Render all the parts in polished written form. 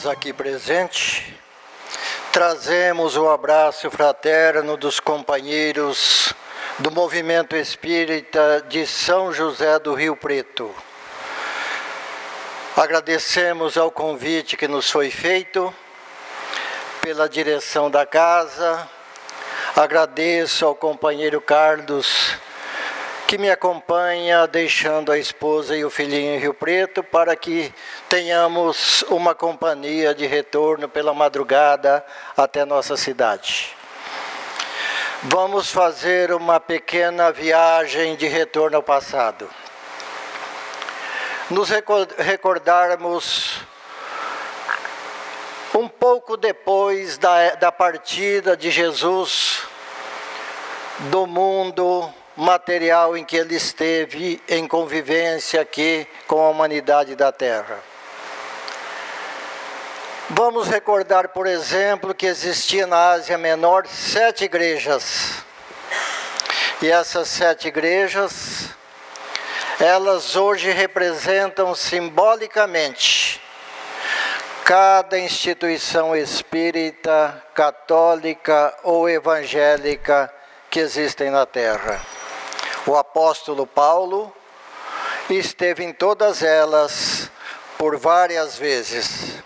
aqui presentes, trazemos o abraço fraterno dos companheiros do Movimento Espírita de São José do Rio Preto. Agradecemos ao convite que nos foi feito pela direção da casa. Agradeço ao companheiro Carlos, que me acompanha, deixando a esposa e o filhinho em Rio Preto, para que tenhamos uma companhia de retorno pela madrugada até nossa cidade. Vamos fazer uma pequena viagem de retorno ao passado. Nos recordarmos um pouco depois da partida de Jesus do mundo material em que ele esteve em convivência aqui com a humanidade da Terra. Vamos recordar, por exemplo, que existia na Ásia Menor 7 igrejas. E essas 7 igrejas, elas hoje representam simbolicamente cada instituição espírita, católica ou evangélica que existem na Terra. O apóstolo Paulo esteve em todas elas por várias vezes.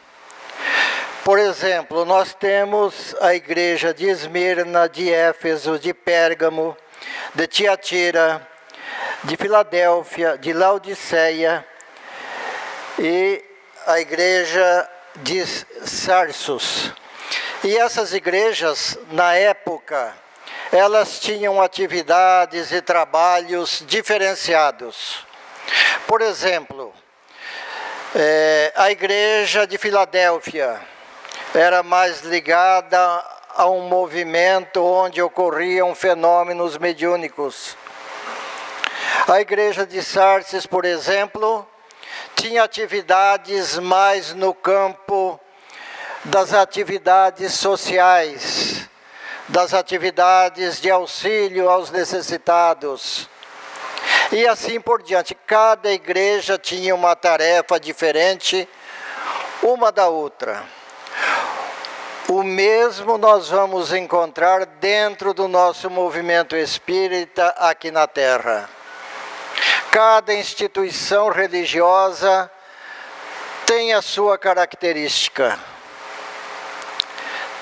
Por exemplo, nós temos a igreja de Esmirna, de Éfeso, de Pérgamo, de Tiatira, de Filadélfia, de Laodiceia e a igreja de Sarsos. E essas igrejas, na época, elas tinham atividades e trabalhos diferenciados. Por exemplo, a igreja de Filadélfia era mais ligada a um movimento onde ocorriam fenômenos mediúnicos. A igreja de Sardes, por exemplo, tinha atividades mais no campo das atividades sociais, das atividades de auxílio aos necessitados. E assim por diante. Cada igreja tinha uma tarefa diferente uma da outra. O mesmo nós vamos encontrar dentro do nosso movimento espírita aqui na Terra. Cada instituição religiosa tem a sua característica,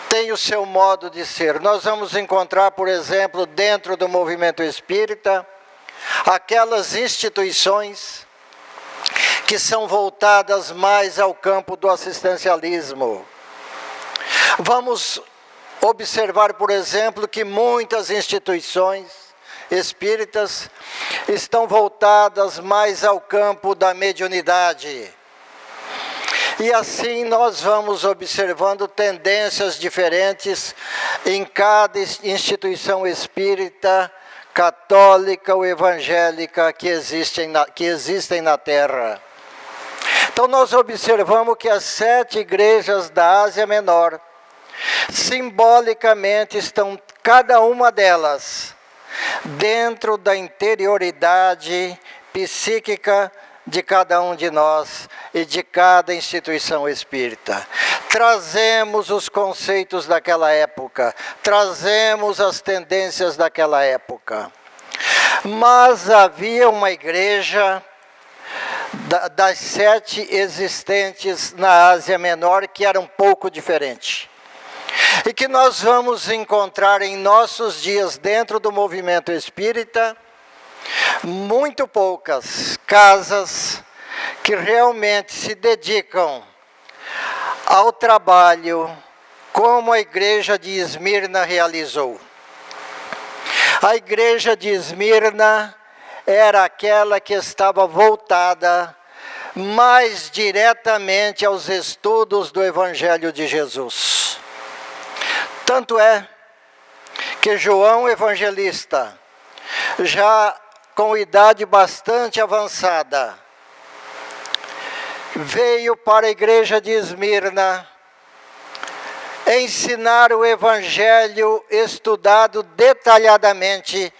tem o seu modo de ser. Nós vamos encontrar, por exemplo, dentro do movimento espírita, aquelas instituições que são voltadas mais ao campo do assistencialismo. Vamos observar, por exemplo, que muitas instituições espíritas estão voltadas mais ao campo da mediunidade. E assim nós vamos observando tendências diferentes em cada instituição espírita, católica ou evangélica que existem na Terra. Então nós observamos que as 7 igrejas da Ásia Menor, simbolicamente estão cada uma delas dentro da interioridade psíquica de cada um de nós e de cada instituição espírita. Trazemos os conceitos daquela época, trazemos as tendências daquela época. Mas havia uma igreja das 7 existentes na Ásia Menor que era um pouco diferente. E que nós vamos encontrar em nossos dias dentro do movimento espírita muito poucas casas que realmente se dedicam ao trabalho como a igreja de Esmirna realizou. A igreja de Esmirna era aquela que estava voltada mais diretamente aos estudos do Evangelho de Jesus. Tanto é que João Evangelista, já com idade bastante avançada, veio para a igreja de Esmirna ensinar o Evangelho estudado detalhadamente,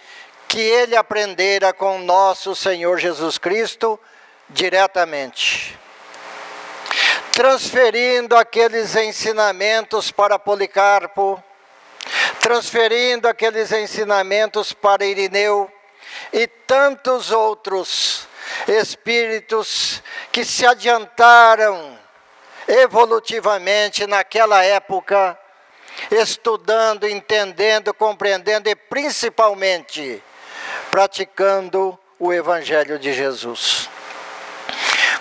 que ele aprendera com nosso Senhor Jesus Cristo diretamente. transferindo aqueles ensinamentos para Policarpo, transferindo aqueles ensinamentos para Irineu e tantos outros espíritos que se adiantaram evolutivamente naquela época, estudando, entendendo, compreendendo e principalmente praticando o Evangelho de Jesus.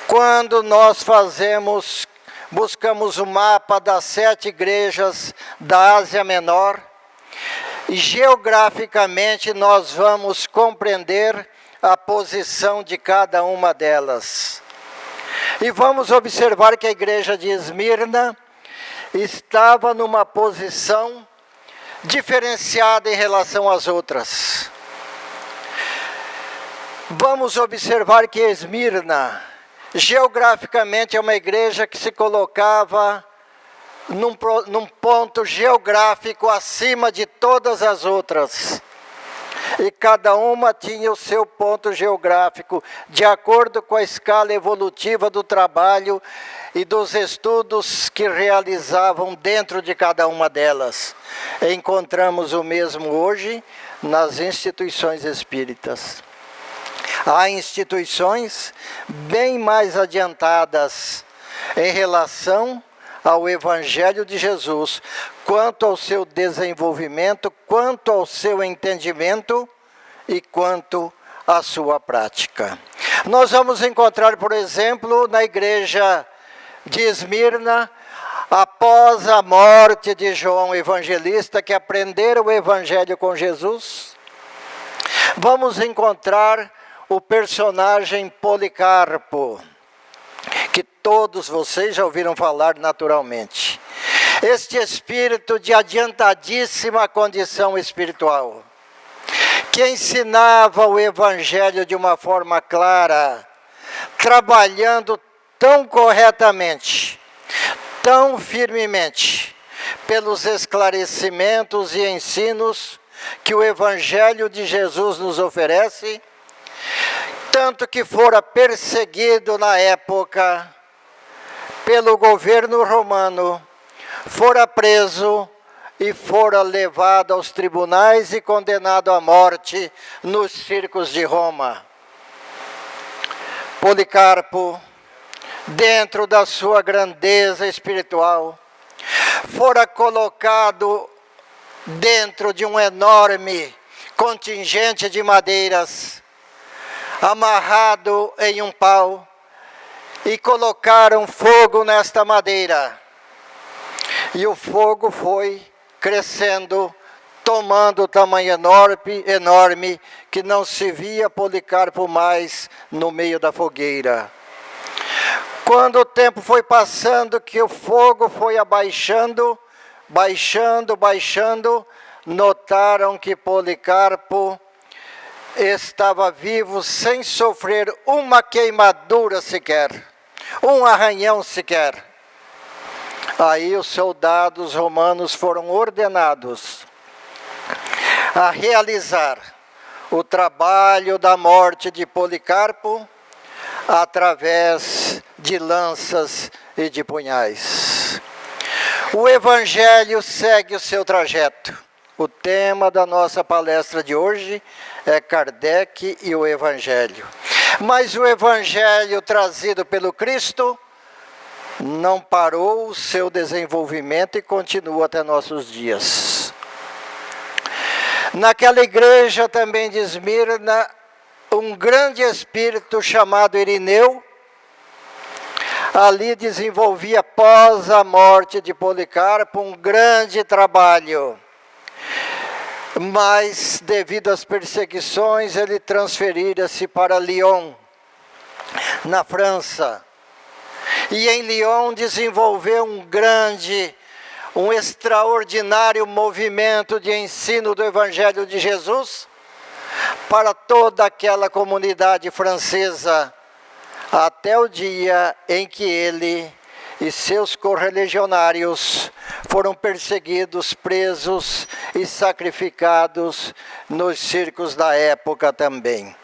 Quando nós buscamos o mapa das 7 igrejas da Ásia Menor, e geograficamente nós vamos compreender a posição de cada uma delas. E vamos observar que a igreja de Esmirna estava numa posição diferenciada em relação às outras. Vamos observar que Esmirna, geograficamente, é uma igreja que se colocava num ponto geográfico acima de todas as outras. E cada uma tinha o seu ponto geográfico, de acordo com a escala evolutiva do trabalho e dos estudos que realizavam dentro de cada uma delas. Encontramos o mesmo hoje nas instituições espíritas. Há instituições bem mais adiantadas em relação ao Evangelho de Jesus, quanto ao seu desenvolvimento, quanto ao seu entendimento e quanto à sua prática. Nós vamos encontrar, por exemplo, na igreja de Esmirna, após a morte de João Evangelista, que aprenderam o Evangelho com Jesus, vamos encontrar o personagem Policarpo, que todos vocês já ouviram falar naturalmente. Este espírito de adiantadíssima condição espiritual, que ensinava o Evangelho de uma forma clara, trabalhando tão corretamente, tão firmemente, pelos esclarecimentos e ensinos que o Evangelho de Jesus nos oferece, tanto que fora perseguido na época pelo governo romano, fora preso e fora levado aos tribunais e condenado à morte nos circos de Roma. Policarpo, dentro da sua grandeza espiritual, fora colocado dentro de um enorme contingente de madeiras, amarrado em um pau, e colocaram fogo nesta madeira. E o fogo foi crescendo, tomando tamanho enorme, que não se via Policarpo mais no meio da fogueira. Quando o tempo foi passando, que o fogo foi abaixando, baixando, notaram que Policarpo estava vivo sem sofrer uma queimadura sequer, um arranhão sequer. Aí os soldados romanos foram ordenados a realizar o trabalho da morte de Policarpo através de lanças e de punhais. O Evangelho segue o seu trajeto. O tema da nossa palestra de hoje é Kardec e o Evangelho. Mas o Evangelho trazido pelo Cristo não parou o seu desenvolvimento e continua até nossos dias. Naquela igreja também de Esmirna, um grande espírito chamado Irineu, ali desenvolvia, após a morte de Policarpo, um grande trabalho. Mas, devido às perseguições, ele transferira-se para Lyon, na França. E em Lyon desenvolveu um extraordinário movimento de ensino do Evangelho de Jesus para toda aquela comunidade francesa, até o dia em que ele e seus correligionários foram perseguidos, presos e sacrificados nos circos da época também.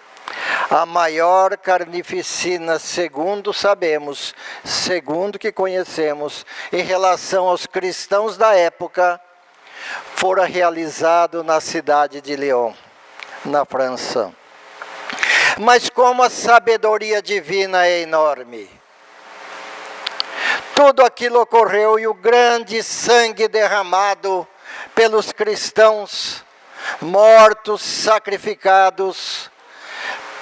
a maior carnificina, segundo sabemos, segundo que conhecemos, em relação aos cristãos da época, fora realizado na cidade de Lyon, na França. Mas como a sabedoria divina é enorme, tudo aquilo ocorreu e o grande sangue derramado pelos cristãos, mortos, sacrificados,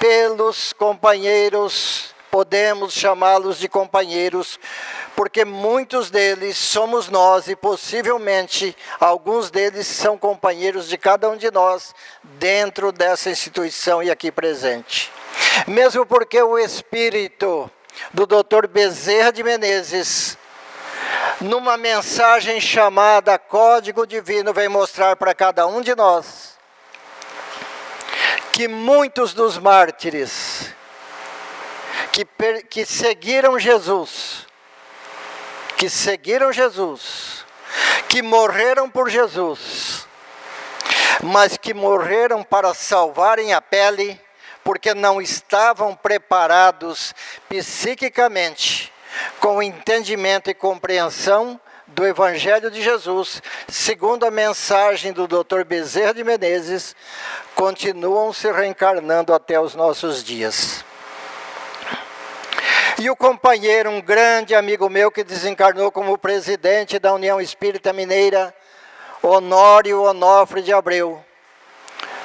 pelos companheiros, podemos chamá-los de companheiros, porque muitos deles somos nós e possivelmente alguns deles são companheiros de cada um de nós dentro dessa instituição e aqui presente. Mesmo porque o espírito do Dr. Bezerra de Menezes, numa mensagem chamada Código Divino, vem mostrar para cada um de nós que muitos dos mártires que seguiram Jesus, que morreram por Jesus, mas que morreram para salvarem a pele, porque não estavam preparados psiquicamente, com entendimento e compreensão do Evangelho de Jesus, segundo a mensagem do Dr. Bezerra de Menezes, continuam se reencarnando até os nossos dias. E o companheiro, um grande amigo meu que desencarnou como presidente da União Espírita Mineira, Honório Onofre de Abreu,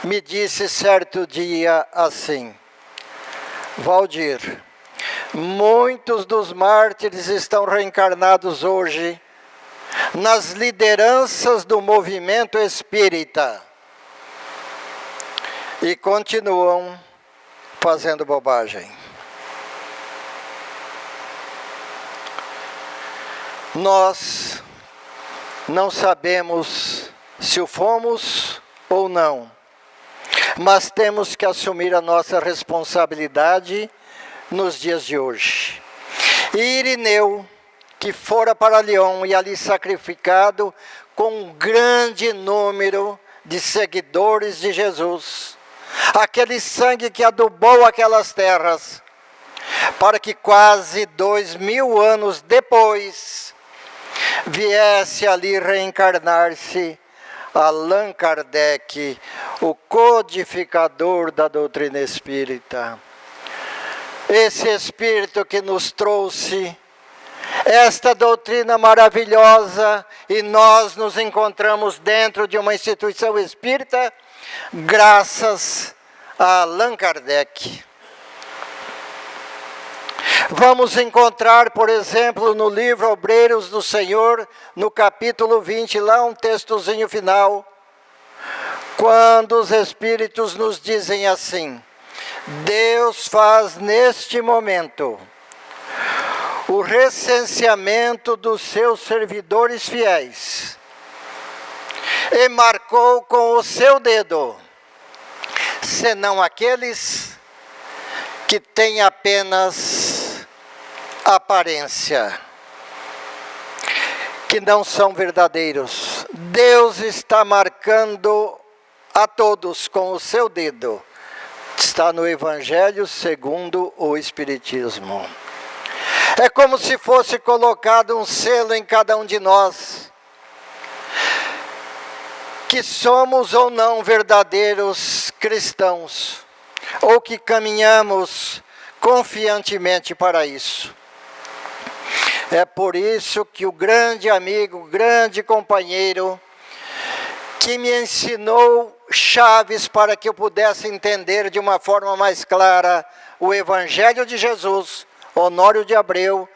me disse certo dia assim: Valdir, muitos dos mártires estão reencarnados hoje nas lideranças do movimento espírita e continuam fazendo bobagem. Nós não sabemos se o fomos ou não, mas temos que assumir a nossa responsabilidade nos dias de hoje. E Irineu, que fora para Lyon e ali sacrificado com um grande número de seguidores de Jesus, aquele sangue que adubou aquelas terras, para que quase 2000 anos depois viesse ali reencarnar-se Allan Kardec, o codificador da doutrina espírita. Esse espírito que nos trouxe esta doutrina maravilhosa, e nós nos encontramos dentro de uma instituição espírita, graças a Allan Kardec. Vamos encontrar, por exemplo, no livro Obreiros do Senhor, no capítulo 20, lá um textozinho final, quando os Espíritos nos dizem assim: Deus faz neste momento o recenseamento dos seus servidores fiéis e marcou com o seu dedo, senão aqueles que têm apenas aparência, que não são verdadeiros. Deus está marcando a todos com o seu dedo. Está no Evangelho segundo o Espiritismo. É como se fosse colocado um selo em cada um de nós, que somos ou não verdadeiros cristãos, ou que caminhamos confiantemente para isso. É por isso que o grande amigo, o grande companheiro, que me ensinou chaves para que eu pudesse entender de uma forma mais clara o Evangelho de Jesus, Honório de Abreu,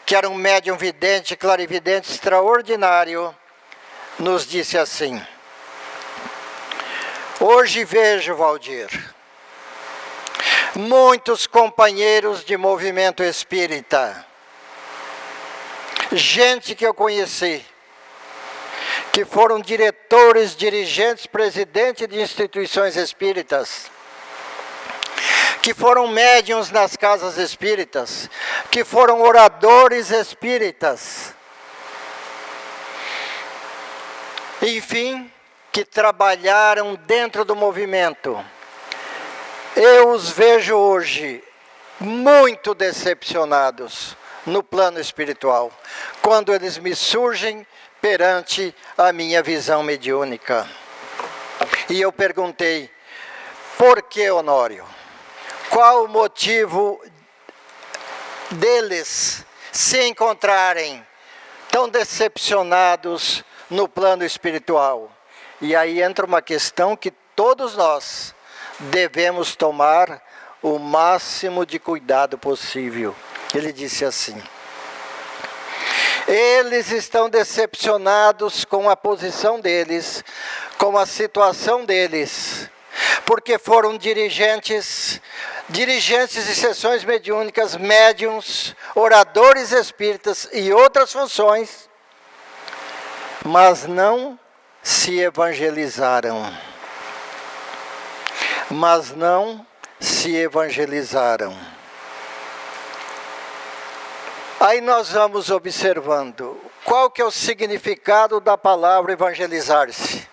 que era um médium vidente, clarividente extraordinário, nos disse assim: hoje vejo, Valdir, muitos companheiros de movimento espírita, gente que eu conheci, que foram diretores, dirigentes, presidentes de instituições espíritas, que foram médiuns nas casas espíritas, que foram oradores espíritas, enfim, que trabalharam dentro do movimento, Eu os vejo hoje muito decepcionados no plano espiritual, quando eles me surgem perante a minha visão mediúnica. E eu perguntei, por que, Honório? Qual o motivo deles se encontrarem tão decepcionados no plano espiritual? E aí entra uma questão que todos nós devemos tomar o máximo de cuidado possível. Ele disse assim: eles estão decepcionados com a posição deles, com a situação deles, porque foram dirigentes de sessões mediúnicas, médiuns, oradores espíritas e outras funções, mas não se evangelizaram. Aí nós vamos observando qual que é o significado da palavra evangelizar-se.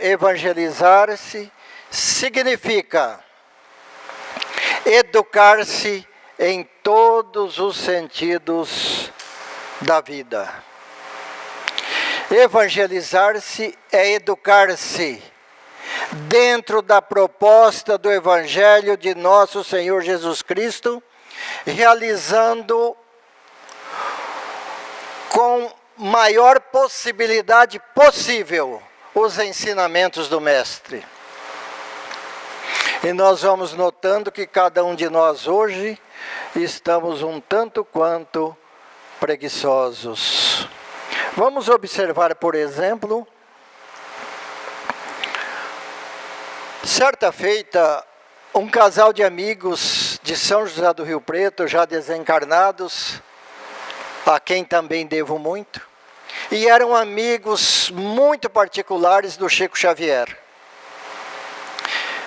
Evangelizar-se significa educar-se em todos os sentidos da vida. Evangelizar-se é educar-se dentro da proposta do Evangelho de nosso Senhor Jesus Cristo, realizando com maior possibilidade possível os ensinamentos do Mestre. E nós vamos notando que cada um de nós hoje estamos um tanto quanto preguiçosos. Vamos observar, por exemplo, certa feita, um casal de amigos de São José do Rio Preto, já desencarnados, a quem também devo muito, e eram amigos muito particulares do Chico Xavier.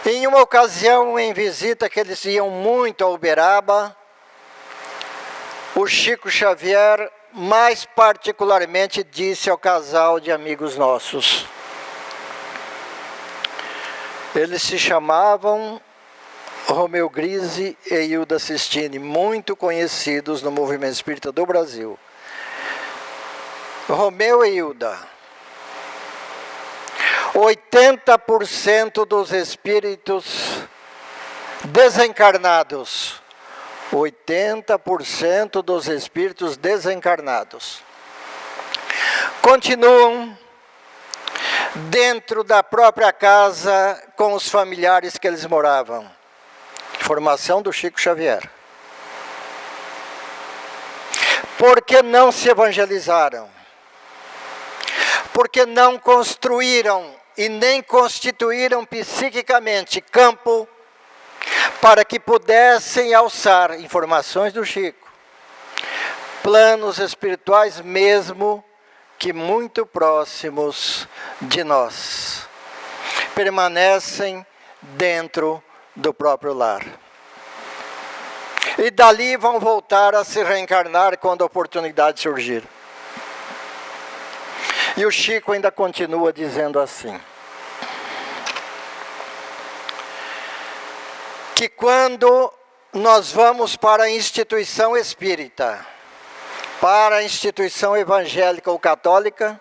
Em uma ocasião, em visita, que eles iam muito a Uberaba, o Chico Xavier, mais particularmente, disse ao casal de amigos nossos. Eles se chamavam Romeu Grise e Hilda Sistine, muito conhecidos no movimento espírita do Brasil. Romeu e Hilda, 80% dos espíritos desencarnados, 80% dos espíritos desencarnados continuam dentro da própria casa com os familiares que eles moravam. Formação do Chico Xavier. Por que não se evangelizaram? Porque não construíram e nem constituíram psiquicamente campo para que pudessem alçar informações do Chico, planos espirituais mesmo que muito próximos de nós, permanecem dentro do próprio lar. E dali vão voltar a se reencarnar quando a oportunidade surgir. E o Chico ainda continua dizendo assim, que quando nós vamos para a instituição espírita, para a instituição evangélica ou católica,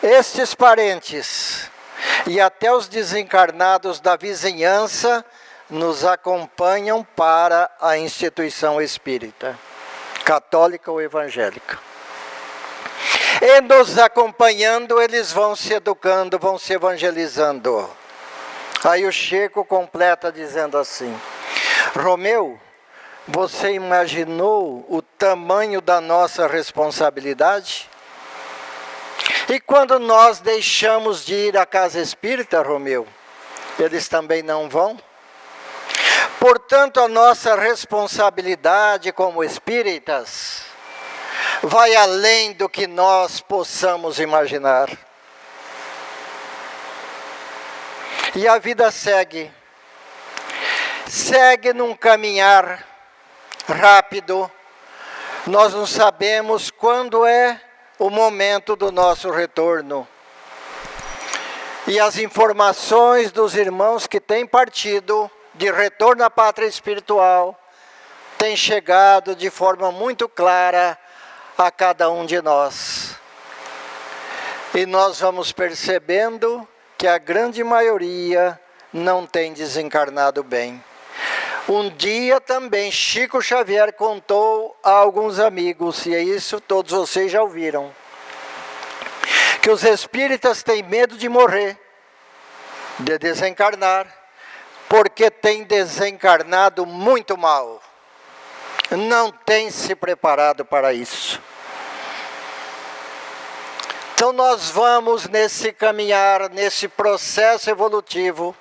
estes parentes e até os desencarnados da vizinhança nos acompanham para a instituição espírita, católica ou evangélica. E nos acompanhando, eles vão se educando, vão se evangelizando. Aí o Chico completa dizendo assim, Romeu, você imaginou o tamanho da nossa responsabilidade? E quando nós deixamos de ir à casa espírita, Romeu, eles também não vão? Portanto, a nossa responsabilidade como espíritas vai além do que nós possamos imaginar. E a vida segue num caminhar rápido. Nós não sabemos quando é o momento do nosso retorno. E as informações dos irmãos que têm partido de retorno à pátria espiritual têm chegado de forma muito clara a cada um de nós. E nós vamos percebendo que a grande maioria não tem desencarnado bem. Um dia também Chico Xavier contou a alguns amigos, e é isso todos vocês já ouviram, que os espíritas têm medo de morrer, de desencarnar, porque têm desencarnado muito mal. Não têm se preparado para isso. Então nós vamos nesse caminhar, nesse processo evolutivo,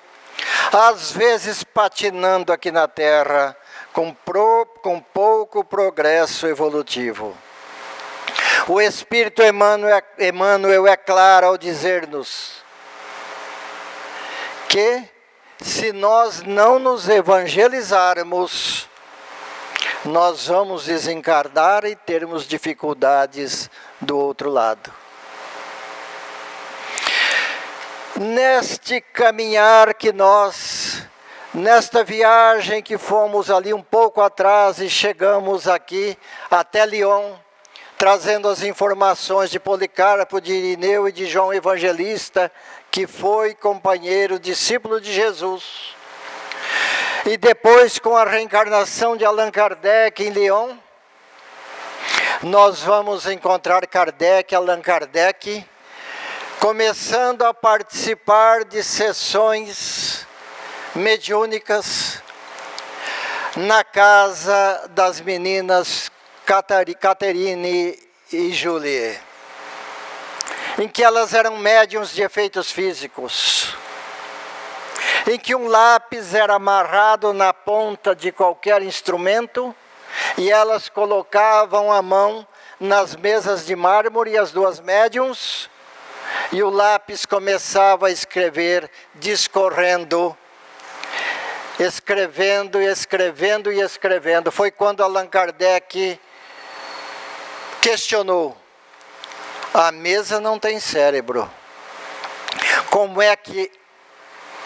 às vezes patinando aqui na Terra, com pouco progresso evolutivo. O Espírito Emmanuel é claro ao dizer-nos que, se nós não nos evangelizarmos, nós vamos desencarnar e termos dificuldades do outro lado. Neste caminhar que nós, nesta viagem que fomos ali um pouco atrás e chegamos aqui até Lyon, trazendo as informações de Policarpo, de Irineu e de João Evangelista, que foi companheiro, discípulo de Jesus. E depois, com a reencarnação de Allan Kardec em Lyon, nós vamos encontrar Allan Kardec, começando a participar de sessões mediúnicas na casa das meninas Caterine e Julie, em que elas eram médiuns de efeitos físicos, em que um lápis era amarrado na ponta de qualquer instrumento e elas colocavam a mão nas mesas de mármore, e as duas médiuns, e o lápis começava a escrever, discorrendo, escrevendo e escrevendo e escrevendo. Foi quando Allan Kardec questionou: a mesa não tem cérebro. Como é que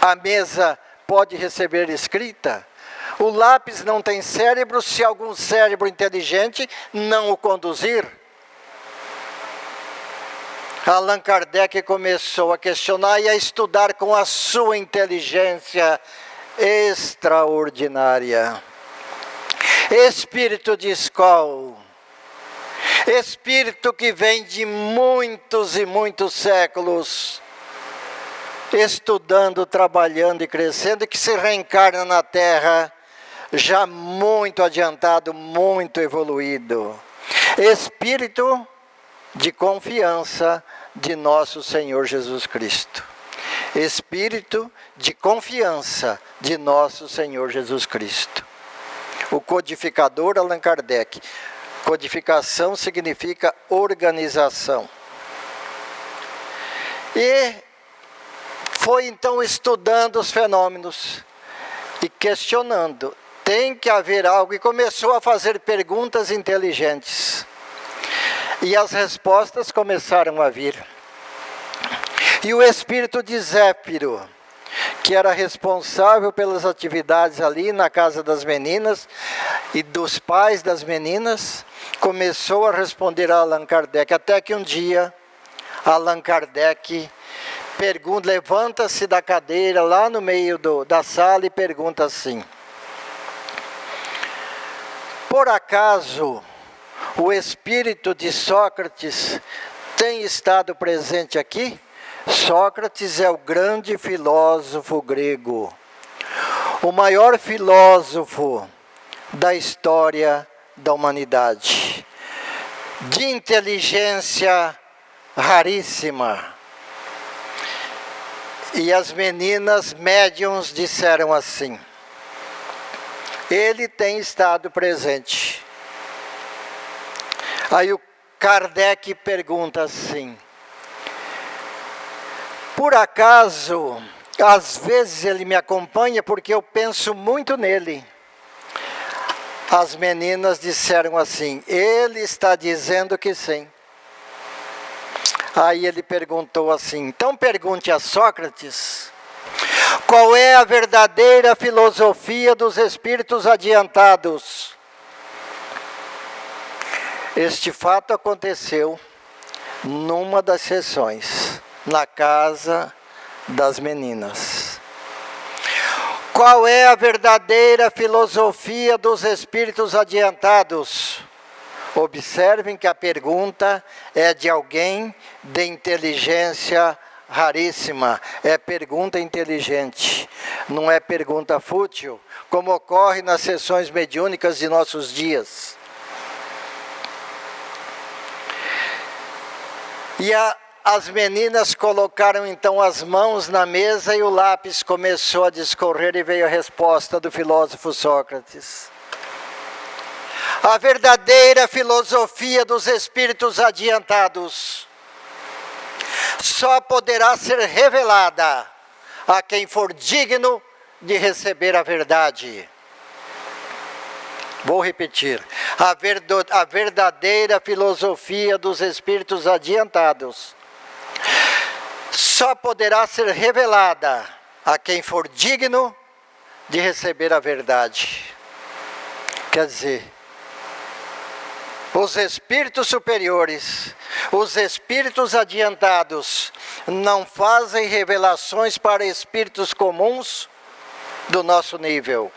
a mesa pode receber escrita? O lápis não tem cérebro se algum cérebro inteligente não o conduzir. Allan Kardec começou a questionar e a estudar com a sua inteligência extraordinária. Espírito de escola, espírito que vem de muitos e muitos séculos, estudando, trabalhando e crescendo, e que se reencarna na Terra já muito adiantado, muito evoluído. Espírito de confiança de nosso Senhor Jesus Cristo. Espírito de confiança de nosso Senhor Jesus Cristo. O codificador Allan Kardec. Codificação significa organização. E foi então estudando os fenômenos e questionando. Tem que haver algo, e começou a fazer perguntas inteligentes. E as respostas começaram a vir. E o espírito de Zéfiro, que era responsável pelas atividades ali na casa das meninas e dos pais das meninas, começou a responder a Allan Kardec, até que um dia Allan Kardec levanta-se da cadeira lá no meio da sala e pergunta assim: por acaso o espírito de Sócrates tem estado presente aqui? Sócrates é o grande filósofo grego, o maior filósofo da história da humanidade, de inteligência raríssima. E as meninas médiuns disseram assim: ele tem estado presente. Aí o Kardec pergunta assim: por acaso, às vezes ele me acompanha porque eu penso muito nele? As meninas disseram assim: ele está dizendo que sim. Aí ele perguntou assim: então pergunte a Sócrates, qual é a verdadeira filosofia dos espíritos adiantados? Este fato aconteceu numa das sessões, na casa das meninas. Qual é a verdadeira filosofia dos espíritos adiantados? Observem que a pergunta é de alguém de inteligência raríssima, é pergunta inteligente, não é pergunta fútil, como ocorre nas sessões mediúnicas de nossos dias. E as meninas colocaram então as mãos na mesa e o lápis começou a discorrer e veio a resposta do filósofo Sócrates. A verdadeira filosofia dos espíritos adiantados só poderá ser revelada a quem for digno de receber a verdade. Vou repetir. A verdadeira filosofia dos espíritos adiantados só poderá ser revelada a quem for digno de receber a verdade. Quer dizer, os espíritos superiores, os espíritos adiantados, não fazem revelações para espíritos comuns do nosso nível.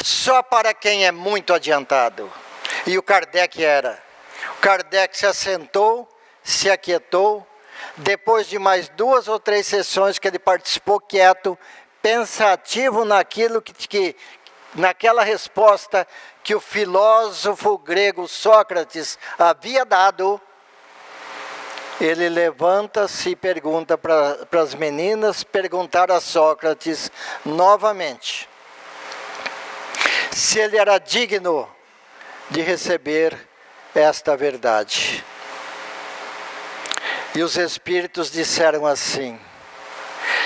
Só para quem é muito adiantado. E o Kardec era. O Kardec se assentou, se aquietou. Depois de mais 2 ou 3 sessões que ele participou quieto, pensativo naquilo naquela resposta que o filósofo grego Sócrates havia dado, ele levanta-se e pergunta para as meninas, perguntar a Sócrates novamente se ele era digno de receber esta verdade. E os espíritos disseram assim: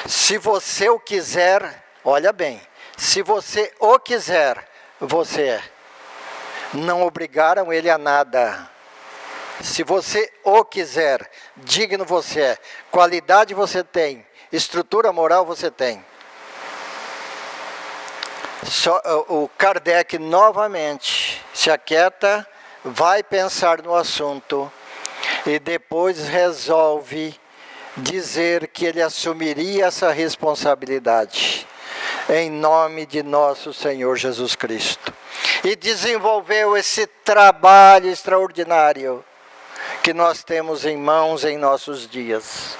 se você o quiser, olha bem, se você o quiser, você é. Não obrigaram ele a nada. Se você o quiser, digno você é, qualidade você tem, estrutura moral você tem. O Kardec novamente se aquieta, vai pensar no assunto e depois resolve dizer que ele assumiria essa responsabilidade em nome de nosso Senhor Jesus Cristo. E desenvolveu esse trabalho extraordinário que nós temos em mãos em nossos dias.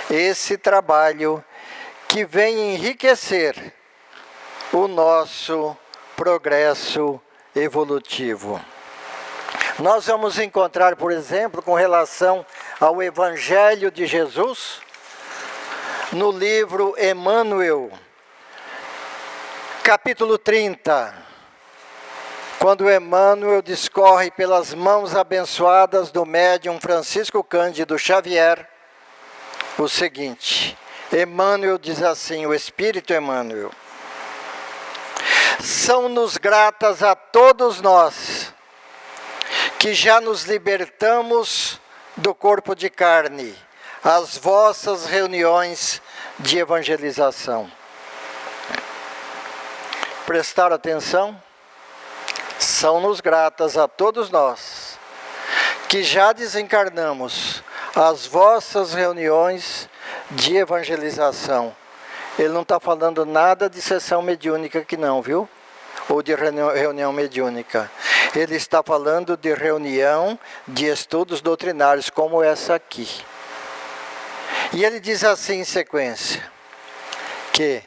Esse trabalho que vem enriquecer o nosso progresso evolutivo. Nós vamos encontrar, por exemplo, com relação ao Evangelho de Jesus, no livro Emmanuel, capítulo 30, quando Emmanuel discorre pelas mãos abençoadas do médium Francisco Cândido Xavier, o seguinte: Emmanuel diz assim, o Espírito Emmanuel: são-nos gratas a todos nós, que já nos libertamos do corpo de carne, as vossas reuniões de evangelização. Prestaram atenção? São-nos gratas a todos nós, que já desencarnamos, as vossas reuniões de evangelização. Ele não está falando nada de sessão mediúnica aqui não, viu? Ou de reunião mediúnica. Ele está falando de reunião de estudos doutrinários, como essa aqui. E ele diz assim em sequência, que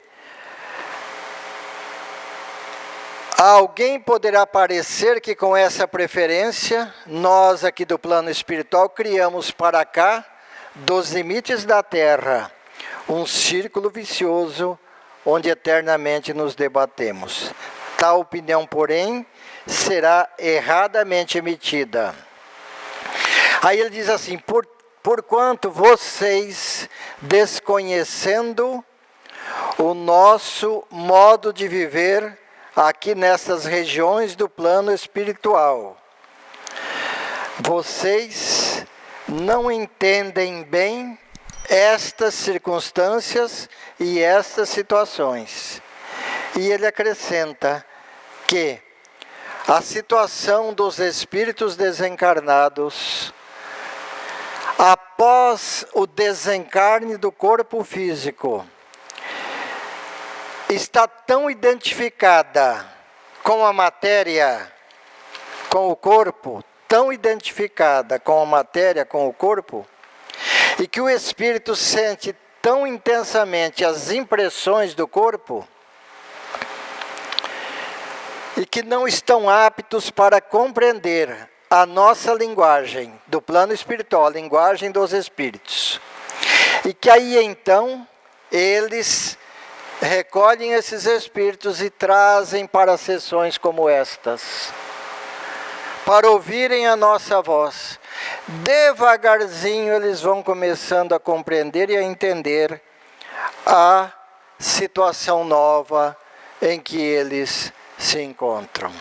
alguém poderá parecer que com essa preferência, nós aqui do plano espiritual criamos para cá, dos limites da Terra, um círculo vicioso onde eternamente nos debatemos. Tal opinião, porém, será erradamente emitida. Aí ele diz assim: porquanto vocês, desconhecendo o nosso modo de viver aqui nessas regiões do plano espiritual, vocês não entendem bem estas circunstâncias e estas situações. E ele acrescenta que a situação dos espíritos desencarnados, após o desencarne do corpo físico, está tão identificada com a matéria, com o corpo, tão identificada com a matéria, com o corpo, e que o espírito sente tão intensamente as impressões do corpo, e que não estão aptos para compreender a nossa linguagem do plano espiritual, a linguagem dos espíritos. E que aí então eles recolhem esses espíritos e trazem para sessões como estas, para ouvirem a nossa voz. Devagarzinho eles vão começando a compreender e a entender a situação nova em que eles se encontram.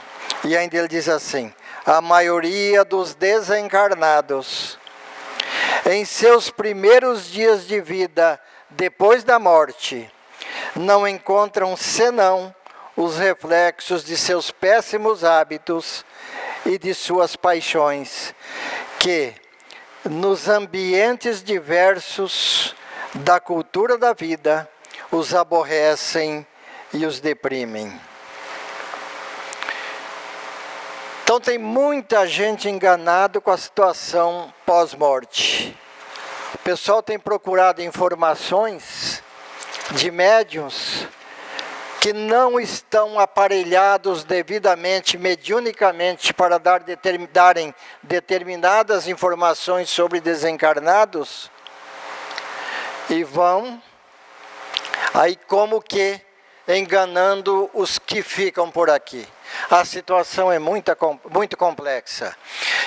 E ainda ele diz assim: a maioria dos desencarnados, em seus primeiros dias de vida, depois da morte, não encontram senão os reflexos de seus péssimos hábitos e de suas paixões, que, nos ambientes diversos da cultura da vida, os aborrecem e os deprimem. Então tem muita gente enganada com a situação pós-morte. O pessoal tem procurado informações de médiuns que não estão aparelhados devidamente, mediunicamente, para darem determinadas informações sobre desencarnados, e vão aí como que enganando os que ficam por aqui. A situação é muito complexa.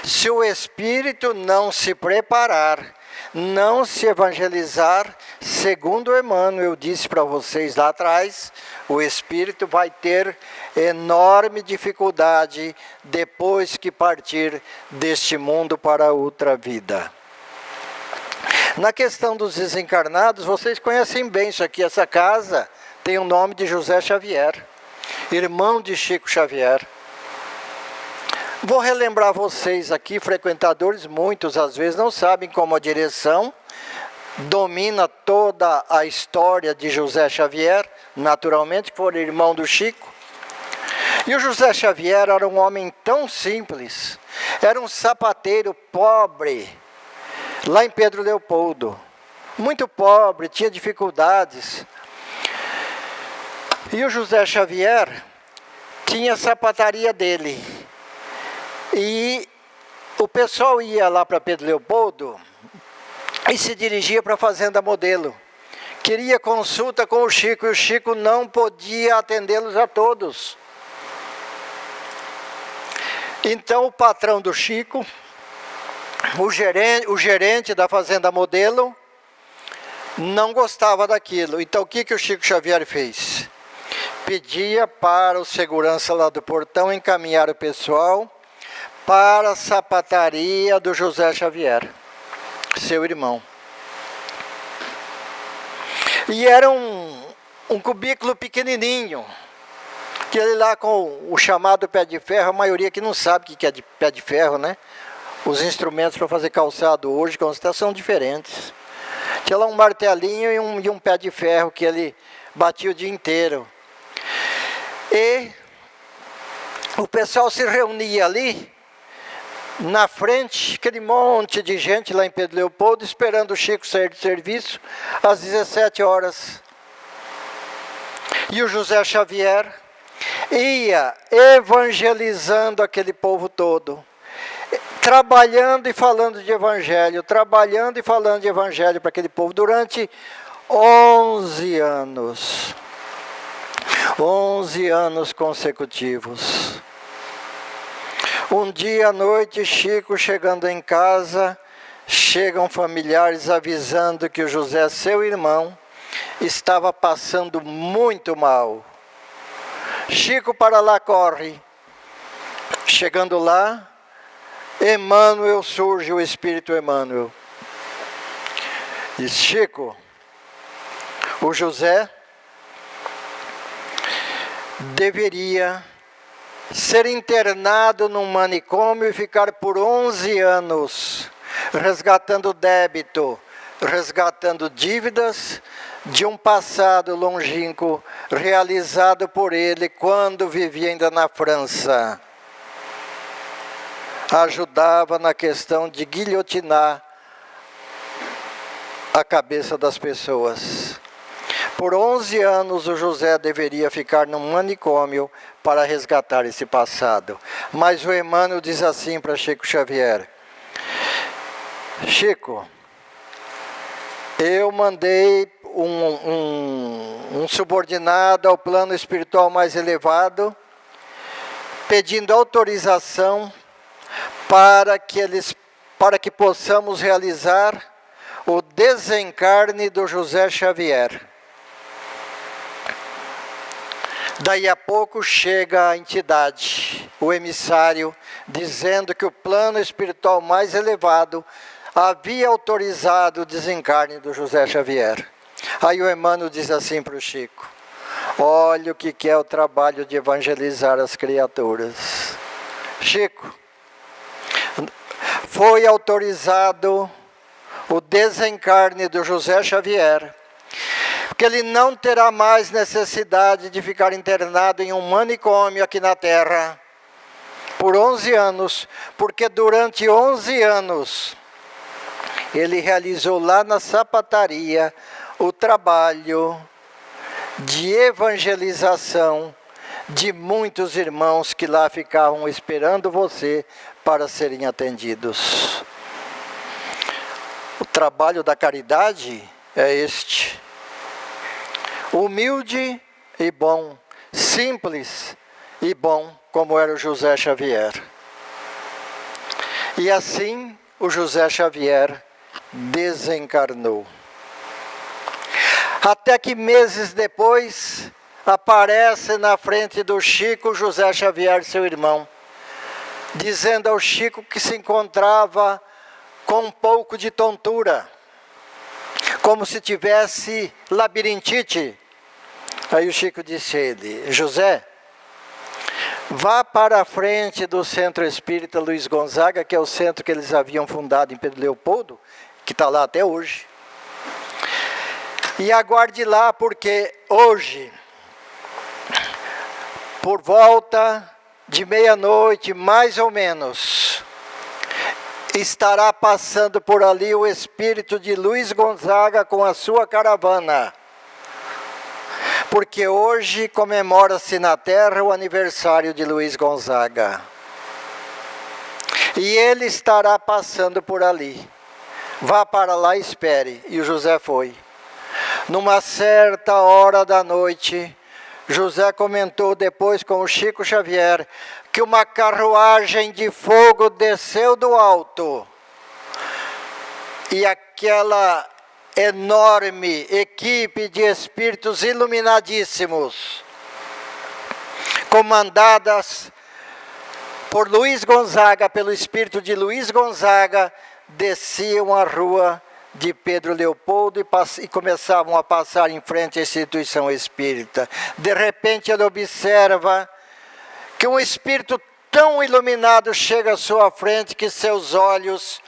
Se o espírito não se preparar, não se evangelizar, segundo Emmanuel disse para vocês lá atrás, o espírito vai ter enorme dificuldade depois que partir deste mundo para outra vida. Na questão dos desencarnados, vocês conhecem bem isso aqui, essa casa tem o nome de José Xavier, irmão de Chico Xavier. Vou relembrar vocês aqui, frequentadores, muitos às vezes não sabem como a direção domina toda a história de José Xavier, naturalmente, que foi irmão do Chico. E o José Xavier era um homem tão simples, era um sapateiro pobre, lá em Pedro Leopoldo, muito pobre, tinha dificuldades. E o José Xavier tinha a sapataria dele. E o pessoal ia lá para Pedro Leopoldo e se dirigia para a Fazenda Modelo. Queria consulta com o Chico, e o Chico não podia atendê-los a todos. Então o patrão do Chico, o gerente da Fazenda Modelo, não gostava daquilo. Então o que o Chico Xavier fez? Pedia para o segurança lá do portão encaminhar o pessoal para a sapataria do José Xavier, seu irmão. E era um cubículo pequenininho, que ele lá com o chamado pé de ferro, a maioria que não sabe o que é de pé de ferro, né? Os instrumentos para fazer calçado hoje, são diferentes. Tinha lá um martelinho e um pé de ferro que ele batia o dia inteiro. E o pessoal se reunia ali, na frente, aquele monte de gente lá em Pedro Leopoldo, esperando o Chico sair do serviço, às 17 horas. E o José Xavier ia evangelizando aquele povo todo, trabalhando e falando de evangelho, trabalhando e falando de evangelho para aquele povo, durante 11 anos. 11 anos consecutivos. Um dia à noite, Chico chegando em casa, chegam familiares avisando que o José, seu irmão, estava passando muito mal. Chico para lá corre. Chegando lá, Emmanuel surge, o Espírito Emmanuel. Diz Chico, o José deveria ser internado num manicômio e ficar por 11 anos, resgatando débito, resgatando dívidas de um passado longínquo realizado por ele quando vivia ainda na França. Ajudava na questão de guilhotinar a cabeça das pessoas. Por 11 anos o José deveria ficar num manicômio para resgatar esse passado. Mas o Emmanuel diz assim para Chico Xavier: Chico, eu mandei um subordinado ao plano espiritual mais elevado, pedindo autorização para que possamos realizar o desencarne do José Xavier. Daí a pouco chega a entidade, o emissário, dizendo que o plano espiritual mais elevado havia autorizado o desencarne do José Xavier. Aí o Emmanuel diz assim para o Chico: olha o que é o trabalho de evangelizar as criaturas. Chico, foi autorizado o desencarne do José Xavier, porque ele não terá mais necessidade de ficar internado em um manicômio aqui na Terra por 11 anos, porque durante 11 anos ele realizou lá na sapataria o trabalho de evangelização de muitos irmãos que lá ficavam esperando você para serem atendidos. O trabalho da caridade é este: humilde e bom, simples e bom, como era o José Xavier. E assim o José Xavier desencarnou. Até que meses depois aparece na frente do Chico José Xavier, seu irmão, dizendo ao Chico que se encontrava com um pouco de tontura, como se tivesse labirintite. Aí o Chico disse a ele: José, vá para a frente do Centro Espírita Luiz Gonzaga, que é o centro que eles haviam fundado em Pedro Leopoldo, que está lá até hoje, e aguarde lá, porque hoje, por volta de meia-noite, mais ou menos, estará passando por ali o espírito de Luiz Gonzaga com a sua caravana. Porque hoje comemora-se na Terra o aniversário de Luiz Gonzaga. E ele estará passando por ali. Vá para lá e espere. E o José foi. Numa certa hora da noite, José comentou depois com o Chico Xavier que uma carruagem de fogo desceu do alto. E aquela enorme equipe de espíritos iluminadíssimos, comandadas por Luiz Gonzaga, pelo espírito de Luiz Gonzaga, desciam a rua de Pedro Leopoldo e começavam a passar em frente à instituição espírita. De repente ele observa que um espírito tão iluminado chega à sua frente que seus olhos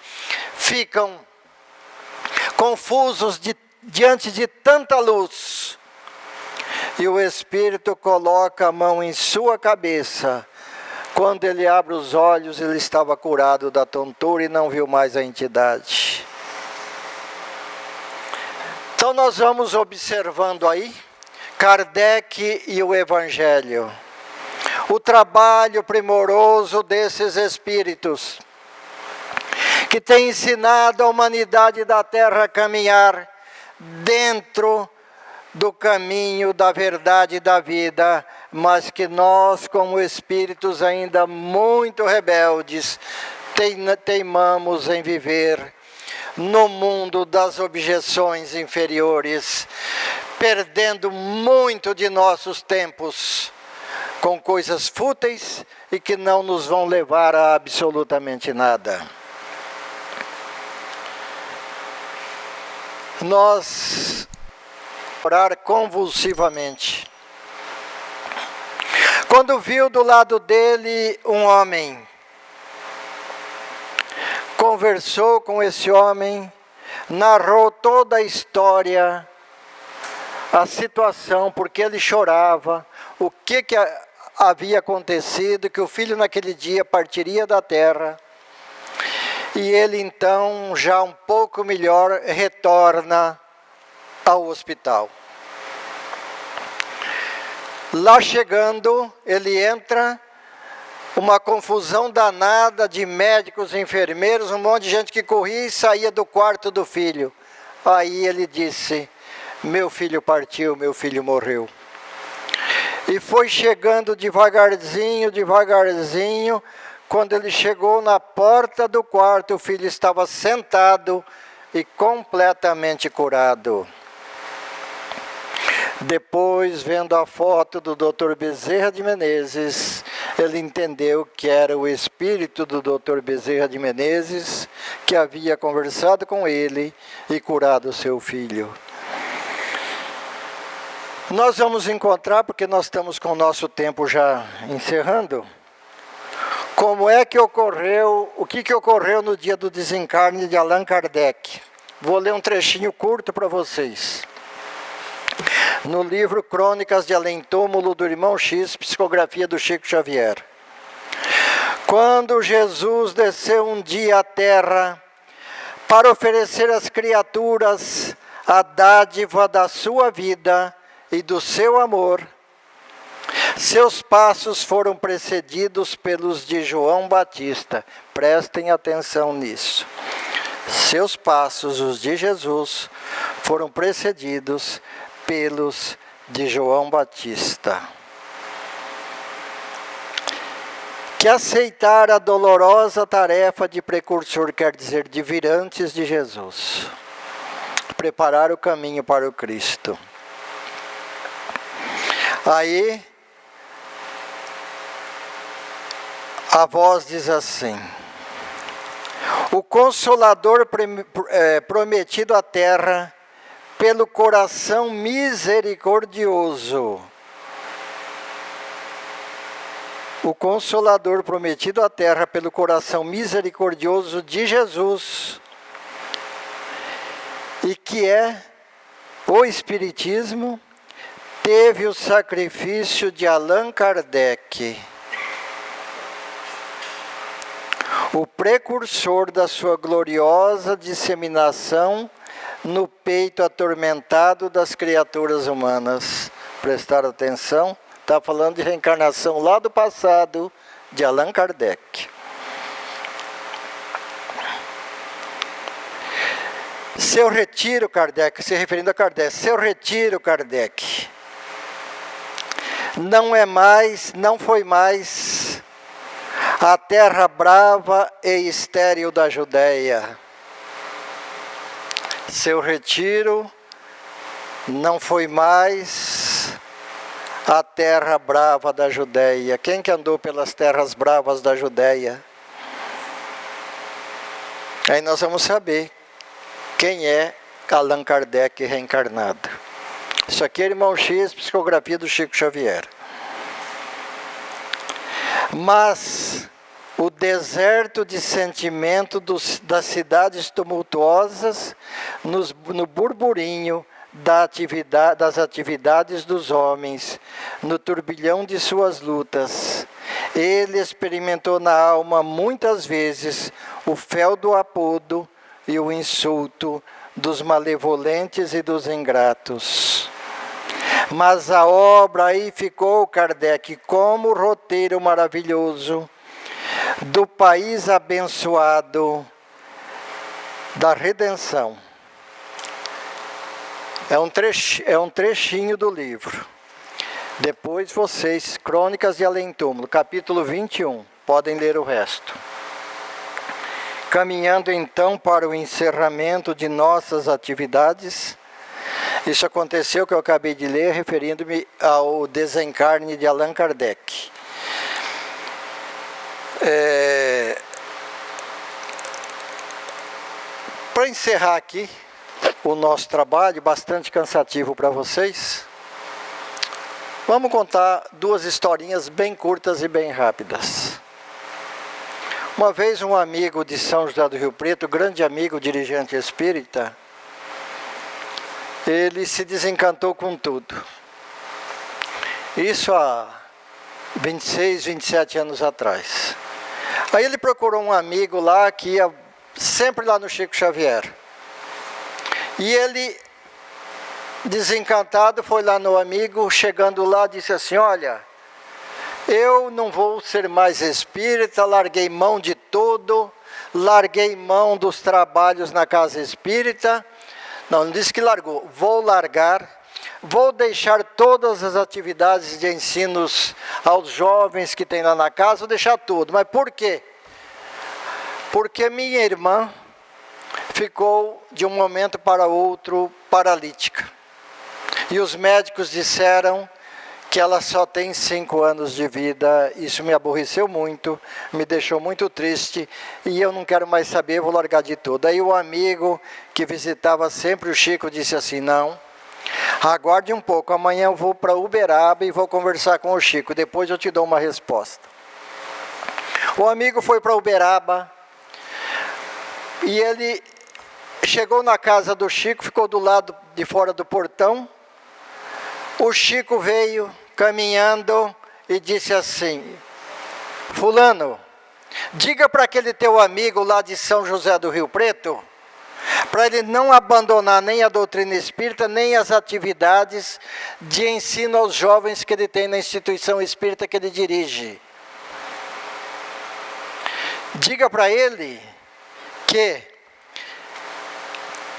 ficam confusos diante de tanta luz. E o espírito coloca a mão em sua cabeça. Quando ele abre os olhos, ele estava curado da tontura e não viu mais a entidade. Então nós vamos observando aí Kardec e o Evangelho, o trabalho primoroso desses espíritos, que tem ensinado a humanidade da Terra a caminhar dentro do caminho da verdade e da vida, mas que nós, como espíritos ainda muito rebeldes, teimamos em viver no mundo das objeções inferiores, perdendo muito de nossos tempos com coisas fúteis e que não nos vão levar a absolutamente nada. Nós orar convulsivamente. Quando viu do lado dele um homem, conversou com esse homem, narrou toda a história, a situação, porque ele chorava, o que havia acontecido, que o filho naquele dia partiria da terra. E ele então, já um pouco melhor, retorna ao hospital. Lá chegando, ele entra, uma confusão danada de médicos, enfermeiros, um monte de gente que corria e saía do quarto do filho. Aí ele disse: meu filho partiu, meu filho morreu. E foi chegando devagarzinho, devagarzinho. Quando ele chegou na porta do quarto, o filho estava sentado e completamente curado. Depois, vendo a foto do Dr. Bezerra de Menezes, ele entendeu que era o espírito do Dr. Bezerra de Menezes que havia conversado com ele e curado seu filho. Nós vamos encontrar, porque nós estamos com o nosso tempo já encerrando, como é que ocorreu, o que ocorreu no dia do desencarne de Allan Kardec. Vou ler um trechinho curto para vocês. No livro Crônicas de Além-Túmulo do Irmão X, psicografia do Chico Xavier. Quando Jesus desceu um dia à terra para oferecer às criaturas a dádiva da sua vida e do seu amor, seus passos foram precedidos pelos de João Batista. Prestem atenção nisso. Seus passos, os de Jesus, foram precedidos pelos de João Batista, que aceitar a dolorosa tarefa de precursor, quer dizer, de vir antes de Jesus, preparar o caminho para o Cristo. Aí, a voz diz assim: o Consolador prometido à terra pelo coração misericordioso. O Consolador prometido à terra pelo coração misericordioso de Jesus, e que é o Espiritismo, teve o sacrifício de Allan Kardec, o precursor da sua gloriosa disseminação no peito atormentado das criaturas humanas. Prestaram atenção? Está falando de reencarnação lá do passado, de Allan Kardec. Seu retiro, Kardec, se referindo a Kardec, seu retiro, Kardec, não foi mais a terra brava e estéril da Judéia. Seu retiro não foi mais a terra brava da Judéia. Quem que andou pelas terras bravas da Judéia? Aí nós vamos saber quem é Allan Kardec reencarnado. Isso aqui é Irmão X, psicografia do Chico Xavier. Mas o deserto de sentimento das cidades tumultuosas, no burburinho das atividades dos homens, no turbilhão de suas lutas, ele experimentou na alma muitas vezes o fel do apodo e o insulto dos malevolentes e dos ingratos. Mas a obra aí ficou, Kardec, como roteiro maravilhoso do país abençoado da redenção. É um trechinho do livro. Depois vocês, Crônicas de Além-Túmulo, capítulo 21, podem ler o resto. Caminhando então para o encerramento de nossas atividades, Isso aconteceu, que eu acabei de ler, referindo-me ao desencarne de Allan Kardec. Para encerrar aqui o nosso trabalho, bastante cansativo para vocês, vamos contar duas historinhas bem curtas e bem rápidas. Uma vez um amigo de São José do Rio Preto, grande amigo, dirigente espírita, ele se desencantou com tudo. Isso há 26, 27 anos atrás. Aí ele procurou um amigo lá, que ia sempre lá no Chico Xavier. E ele, desencantado, foi lá no amigo, chegando lá, disse assim: olha, eu não vou ser mais espírita, larguei mão de tudo, larguei mão dos trabalhos na casa espírita. Não disse que largou, vou largar, vou deixar todas as atividades de ensinos aos jovens que tem lá na casa, vou deixar tudo. Mas por quê? Porque minha irmã ficou de um momento para outro paralítica. E os médicos disseram que ela só tem 5 anos de vida. Isso me aborreceu muito, me deixou muito triste, e eu não quero mais saber, vou largar de tudo. Aí o amigo que visitava sempre o Chico disse assim: não, aguarde um pouco, amanhã eu vou para Uberaba e vou conversar com o Chico, depois eu te dou uma resposta. O amigo foi para Uberaba, e ele chegou na casa do Chico, ficou do lado de fora do portão. O Chico veio caminhando e disse assim: fulano, diga para aquele teu amigo lá de São José do Rio Preto, para ele não abandonar nem a doutrina espírita, nem as atividades de ensino aos jovens que ele tem na instituição espírita que ele dirige. Diga para ele que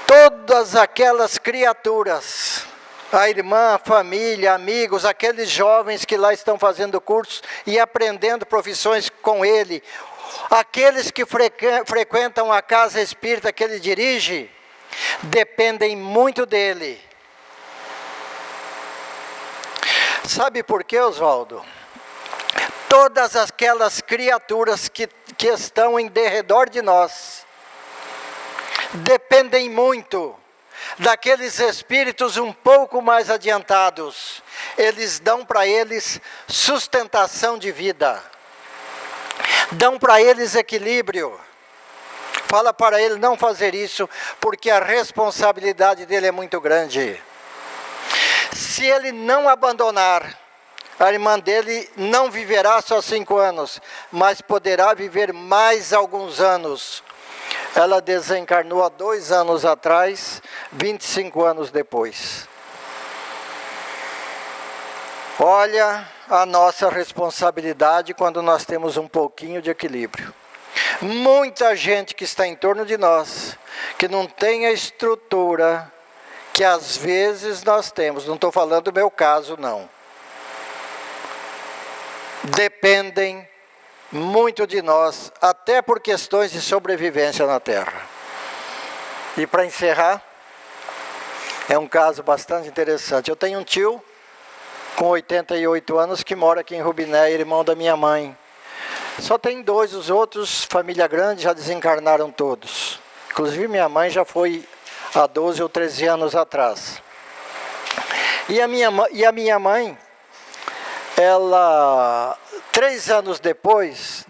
todas aquelas criaturas, a irmã, a família, amigos, aqueles jovens que lá estão fazendo cursos e aprendendo profissões com ele, aqueles que frequentam a casa espírita que ele dirige, dependem muito dele. Sabe por quê, Oswaldo? Todas aquelas criaturas que estão em derredor de nós dependem muito daqueles espíritos um pouco mais adiantados. Eles dão para eles sustentação de vida, dão para eles equilíbrio. Fala para ele não fazer isso, porque a responsabilidade dele é muito grande. Se ele não abandonar, a irmã dele não viverá só 5 anos, mas poderá viver mais alguns anos. Ela desencarnou há 2 anos atrás, 25 anos depois. Olha a nossa responsabilidade quando nós temos um pouquinho de equilíbrio. Muita gente que está em torno de nós, que não tem a estrutura que às vezes nós temos, não estou falando do meu caso não, dependem muito de nós, até por questões de sobrevivência na Terra. E para encerrar, é um caso bastante interessante. Eu tenho um tio com 88 anos que mora aqui em Rubiné, irmão da minha mãe. Só tem 2, os outros, família grande, já desencarnaram todos. Inclusive minha mãe já foi há 12 ou 13 anos atrás. E a minha mãe, ela, 3 anos depois,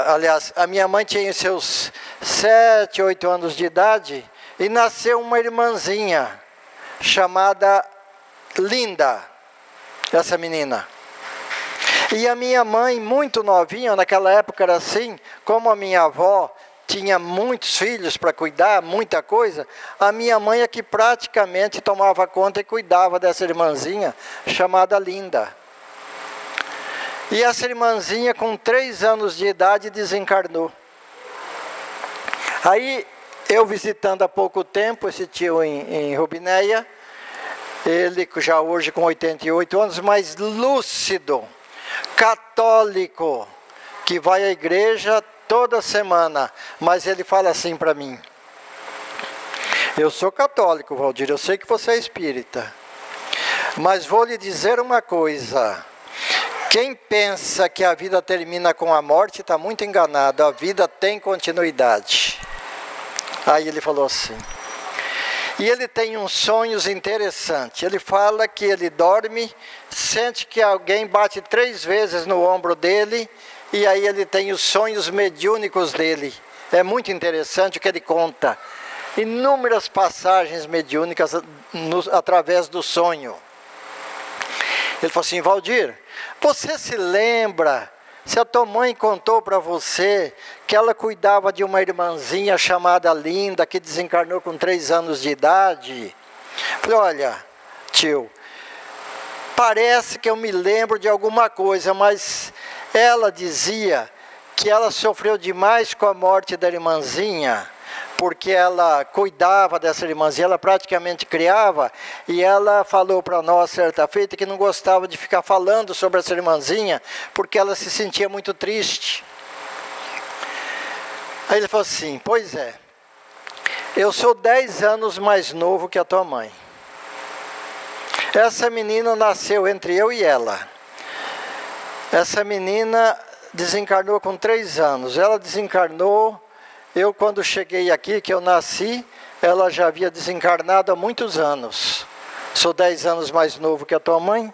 aliás, a minha mãe tinha seus 7, 8 anos de idade, e nasceu uma irmãzinha, chamada Linda, essa menina. E a minha mãe, muito novinha, naquela época era assim, como a minha avó tinha muitos filhos para cuidar, muita coisa, a minha mãe é que praticamente tomava conta e cuidava dessa irmãzinha, chamada Linda. E essa irmãzinha, com 3 anos de idade, desencarnou. Aí, eu visitando há pouco tempo esse tio em Rubinéia, ele já hoje com 88 anos, mas lúcido, católico, que vai à igreja toda semana, mas ele fala assim para mim: Eu sou católico, Valdir, eu sei que você é espírita. Mas vou lhe dizer uma coisa. Quem pensa que a vida termina com a morte está muito enganado. A vida tem continuidade. Aí ele falou assim. E ele tem uns sonhos interessantes. Ele fala que ele dorme, sente que alguém bate 3 vezes no ombro dele, e aí ele tem os sonhos mediúnicos dele. É muito interessante o que ele conta. Inúmeras passagens mediúnicas através do sonho. Ele falou assim, Valdir, você se lembra, se a tua mãe contou para você que ela cuidava de uma irmãzinha chamada Linda, que desencarnou com 3 anos de idade? Falei, olha, tio, parece que eu me lembro de alguma coisa, mas ela dizia que ela sofreu demais com a morte da irmãzinha, porque ela cuidava dessa irmãzinha, ela praticamente criava, e ela falou para nós certa feita que não gostava de ficar falando sobre essa irmãzinha, porque ela se sentia muito triste. Aí ele falou assim, pois é, eu sou 10 anos mais novo que a tua mãe. Essa menina nasceu entre eu e ela. Essa menina desencarnou com 3 anos, ela desencarnou. Eu, quando cheguei aqui, que eu nasci, ela já havia desencarnado há muitos anos. Sou 10 anos mais novo que a tua mãe.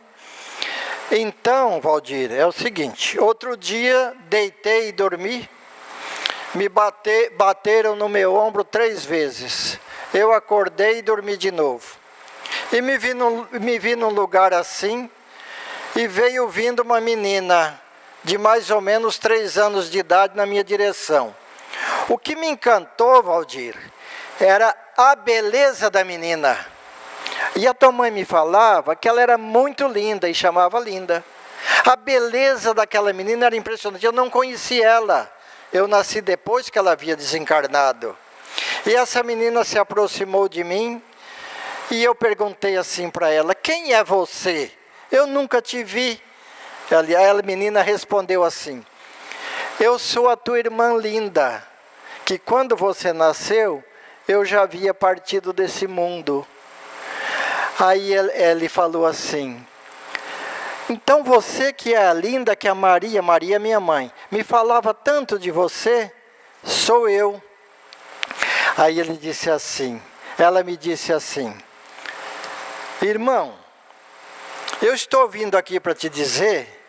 Então, Valdir, é o seguinte, outro dia, deitei e dormi, bateram no meu ombro 3 vezes. Eu acordei e dormi de novo. E me vi num lugar assim, e veio vindo uma menina de mais ou menos 3 anos de idade na minha direção. O que me encantou, Valdir, era a beleza da menina. E a tua mãe me falava que ela era muito linda e chamava Linda. A beleza daquela menina era impressionante. Eu não conhecia ela. Eu nasci depois que ela havia desencarnado. E essa menina se aproximou de mim e eu perguntei assim para ela, quem é você? Eu nunca te vi. A menina respondeu assim, eu sou a tua irmã Linda, que quando você nasceu, eu já havia partido desse mundo. Aí ele falou assim, então você que é a Linda, que é a Maria é minha mãe, me falava tanto de você, sou eu. Aí ele disse assim, ela me disse assim, irmão, eu estou vindo aqui para te dizer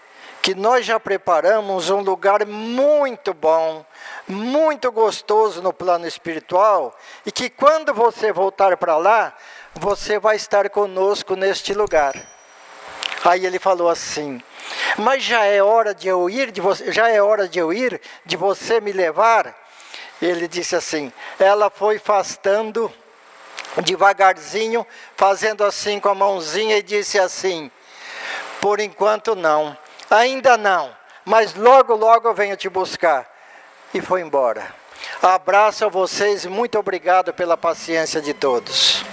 que nós já preparamos um lugar muito bom, muito gostoso no plano espiritual, e que quando você voltar para lá, você vai estar conosco neste lugar. Aí ele falou assim, mas já é hora de eu ir, de você me levar? Ele disse assim, ela foi afastando devagarzinho, fazendo assim com a mãozinha e disse assim, por enquanto não. Ainda não, mas logo, logo eu venho te buscar. E foi embora. Abraço a vocês e muito obrigado pela paciência de todos.